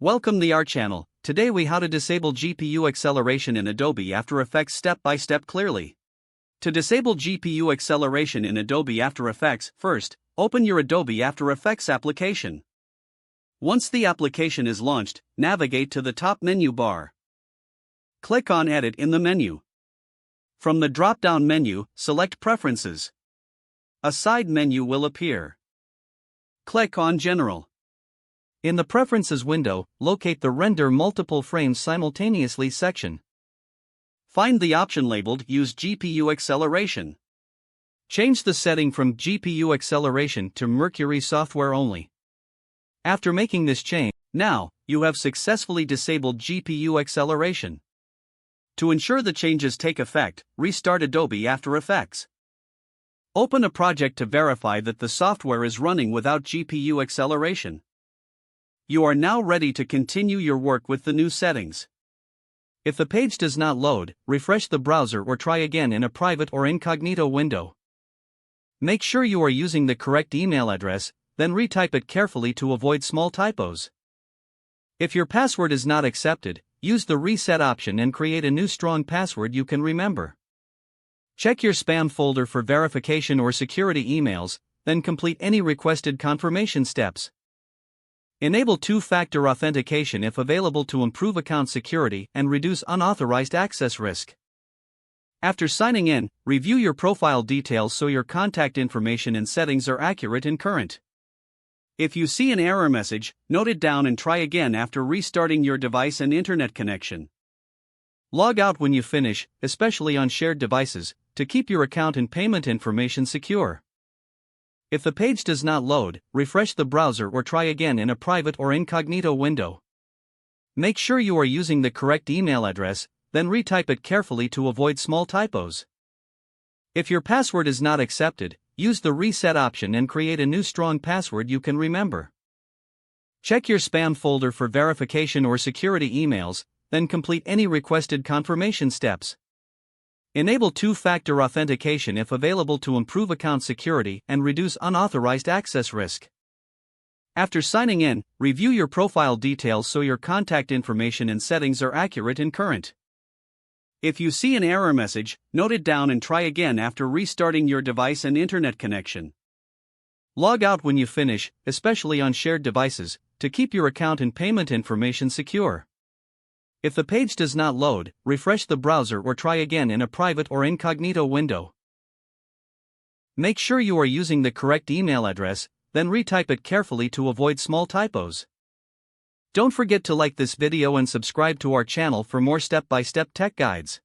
Welcome to our channel. Today we how to disable GPU acceleration in Adobe After Effects step by step clearly. To disable GPU acceleration in Adobe After Effects, first, open your Adobe After Effects application. Once the application is launched, navigate to the top menu bar. Click on Edit in the menu. From the drop-down menu, select Preferences. A side menu will appear. Click on General. In the Preferences window, locate the Render Multiple Frames Simultaneously section. Find the option labeled Use GPU Acceleration. Change the setting from GPU Acceleration to Mercury Software Only. After making this change, now, you have successfully disabled GPU acceleration. To ensure the changes take effect, restart Adobe After Effects. Open a project to verify that the software is running without GPU acceleration. You are now ready to continue your work with the new settings. If the page does not load, refresh the browser or try again in a private or incognito window. Make sure you are using the correct email address, then retype it carefully to avoid small typos. If your password is not accepted, use the reset option and create a new strong password you can remember. Check your spam folder for verification or security emails, then complete any requested confirmation steps. Enable two-factor authentication if available to improve account security and reduce unauthorized access risk. After signing in, review your profile details so your contact information and settings are accurate and current. If you see an error message, note it down and try again after restarting your device and internet connection. Log out when you finish, especially on shared devices, to keep your account and payment information secure. If the page does not load, refresh the browser or try again in a private or incognito window. Make sure you are using the correct email address, then retype it carefully to avoid small typos. If your password is not accepted, use the reset option and create a new strong password you can remember. Check your spam folder for verification or security emails, then complete any requested confirmation steps. Enable two-factor authentication if available to improve account security and reduce unauthorized access risk. After signing in, review your profile details so your contact information and settings are accurate and current. If you see an error message, note it down and try again after restarting your device and internet connection. Log out when you finish, especially on shared devices, to keep your account and payment information secure. If the page does not load, refresh the browser or try again in a private or incognito window. Make sure you are using the correct email address, then retype it carefully to avoid small typos. Don't forget to like this video and subscribe to our channel for more step-by-step tech guides.